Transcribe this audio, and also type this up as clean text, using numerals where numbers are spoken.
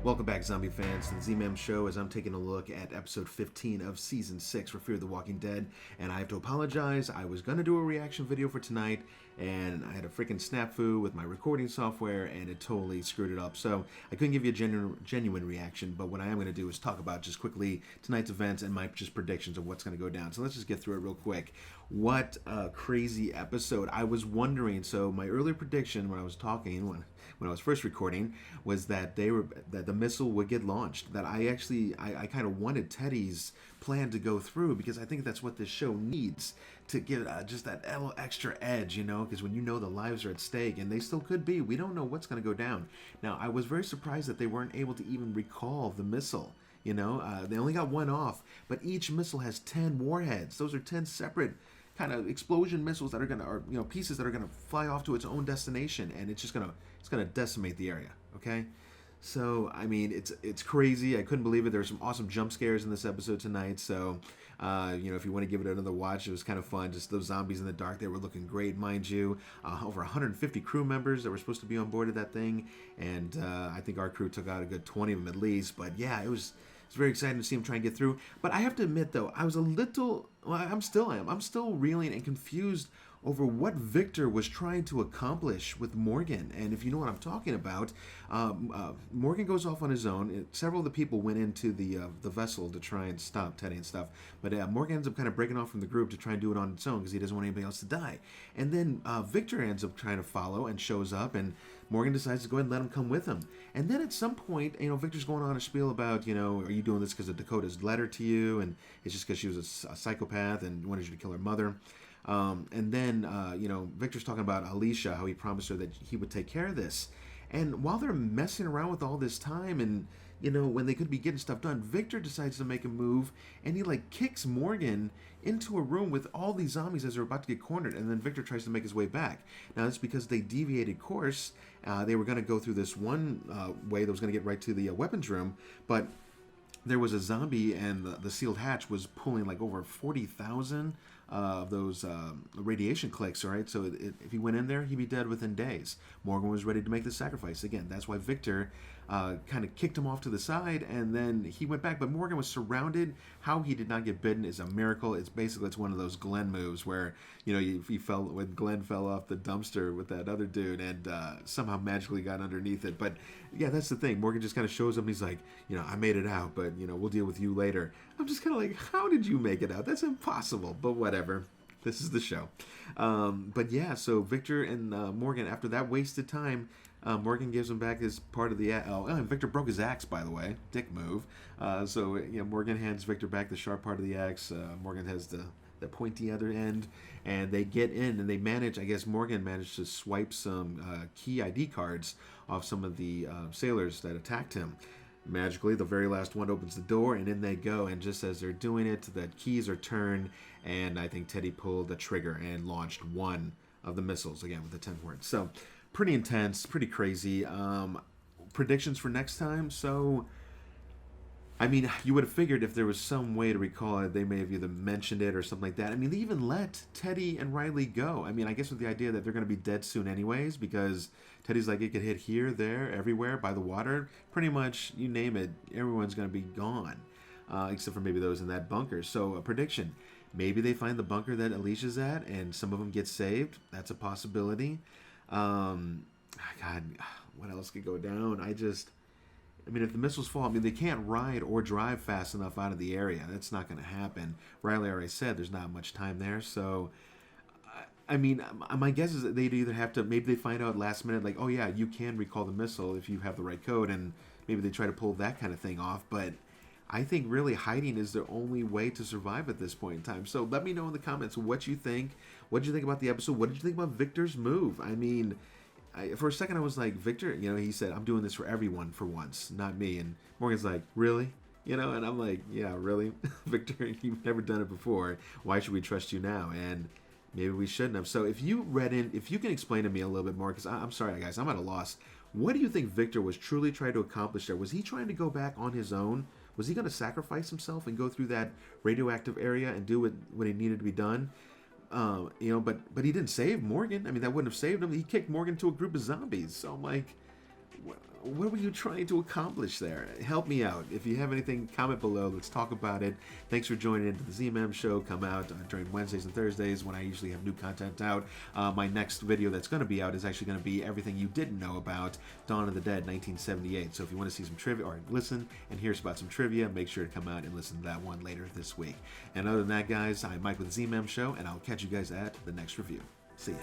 Welcome back, zombie fans, to the Z-Man Show as I'm taking a look at episode 15 of Season 6 for Fear the Walking Dead. And I have to apologize, I was going to do a reaction video for tonight, and I had a freaking snafu with my recording software, and it totally screwed it up. So I couldn't give you a genuine reaction, but what I am going to do is talk about just quickly tonight's events and my just predictions of what's going to go down. So let's just get through it real quick. What a crazy episode. I was wondering, so my earlier prediction when I was talking, when I was first recording, was that the missile would get launched. That I kind of wanted Teddy's plan to go through, because I think that's what this show needs to get just that little extra edge, you know, because when you know the lives are at stake, and they still could be, we don't know what's going to go down. Now, I was very surprised that they weren't able to even recall the missile. You know, they only got one off, but each missile has 10 warheads. Those are 10 separate kind of explosion missiles that are gonna, or pieces that are gonna fly off to its own destination, and it's gonna decimate the area. Okay, so I mean, it's crazy. I couldn't believe it. There were some awesome jump scares in this episode tonight. So if you want to give it another watch, it was kind of fun. Just those zombies in the dark, they were looking great, mind you. Over 150 crew members that were supposed to be on board of that thing, and I think our crew took out a good 20 of them at least. But yeah, it's very exciting to see him try and get through. But I have to admit, though, I was a little... Well, I'm still reeling and confused over what Victor was trying to accomplish with Morgan. And if you know what I'm talking about, Morgan goes off on his own. Several of the people went into the vessel to try and stop Teddy and stuff. But Morgan ends up kind of breaking off from the group to try and do it on its own because he doesn't want anybody else to die. And then Victor ends up trying to follow and shows up, and Morgan decides to go ahead and let him come with him. And then at some point, Victor's going on a spiel about, are you doing this because of Dakota's letter to you? And it's just because she was a psychopath and wanted you to kill her mother. And then, Victor's talking about Alicia, how he promised her that he would take care of this. And while they're messing around with all this time and, when they could be getting stuff done, Victor decides to make a move, and he, kicks Morgan into a room with all these zombies as they're about to get cornered, and then Victor tries to make his way back. Now, that's because they deviated course. They were going to go through this one way that was going to get right to the weapons room, but there was a zombie, and the sealed hatch was pulling over 40,000 of those radiation clicks, all right? So if he went in there, he'd be dead within days. Morgan was ready to make the sacrifice. Again, that's why Victor kind of kicked him off to the side, and then he went back. But Morgan was surrounded. How he did not get bitten is a miracle. It's one of those Glenn moves where, when Glenn fell off the dumpster with that other dude and somehow magically got underneath it. But yeah, that's the thing. Morgan just kind of shows up and he's like, I made it out, but, we'll deal with you later. I'm just kind of like, how did you make it out? That's impossible, but whatever. This is the show. But yeah, so Victor and Morgan, after that wasted time, Morgan gives him back his part of the... and Victor broke his axe, by the way. Dick move. So Morgan hands Victor back the sharp part of the axe. Morgan has the pointy other end, and they get in, and they manage... I guess Morgan managed to swipe some key ID cards off some of the sailors that attacked him. Magically, the very last one opens the door, and in they go. And just as they're doing it, the keys are turned, and I think Teddy pulled the trigger and launched one of the missiles, again, with the 10 words. So, pretty intense, pretty crazy. Predictions for next time. So, I mean, you would have figured if there was some way to recall it, they may have either mentioned it or something like that. I mean, they even let Teddy and Riley go. I mean, I guess with the idea that they're going to be dead soon anyways, because Teddy's like, it could hit here, there, everywhere, by the water. Pretty much, you name it, everyone's going to be gone, except for maybe those in that bunker. So, a prediction. Maybe they find the bunker that Alicia's at, and some of them get saved. That's a possibility. God, what else could go down? I mean, if the missiles fall, they can't ride or drive fast enough out of the area. That's not going to happen. Riley already said there's not much time there. So, I mean, my guess is that they'd either have to, maybe they find out last minute, like, oh yeah, you can recall the missile if you have the right code, and maybe they try to pull that kind of thing off. But I think really hiding is the only way to survive at this point in time. So let me know in the comments what you think. What did you think about the episode? What did you think about Victor's move? I mean... for a second, I was like, Victor, he said, I'm doing this for everyone for once, not me. And Morgan's like, really? And I'm like, yeah, really? Victor, you've never done it before. Why should we trust you now? And maybe we shouldn't have. So if you can explain to me a little bit more, because I'm sorry, guys, I'm at a loss. What do you think Victor was truly trying to accomplish there? Was he trying to go back on his own? Was he going to sacrifice himself and go through that radioactive area and do what he needed to be done? But he didn't save Morgan. I mean, that wouldn't have saved him. He kicked Morgan to a group of zombies. So I'm like, what were you trying to accomplish there? Help me out. If you have anything, comment below. Let's talk about it. Thanks for joining into the Z-Man Show. Come out during Wednesdays and Thursdays when I usually have new content out. My next video that's going to be out is actually going to be everything you didn't know about Dawn of the Dead 1978. So if you want to see some trivia or listen and hear about some trivia, make sure to come out and listen to that one later this week. And other than that, guys, I'm Mike with the Z-Man Show, and I'll catch you guys at the next review. See ya.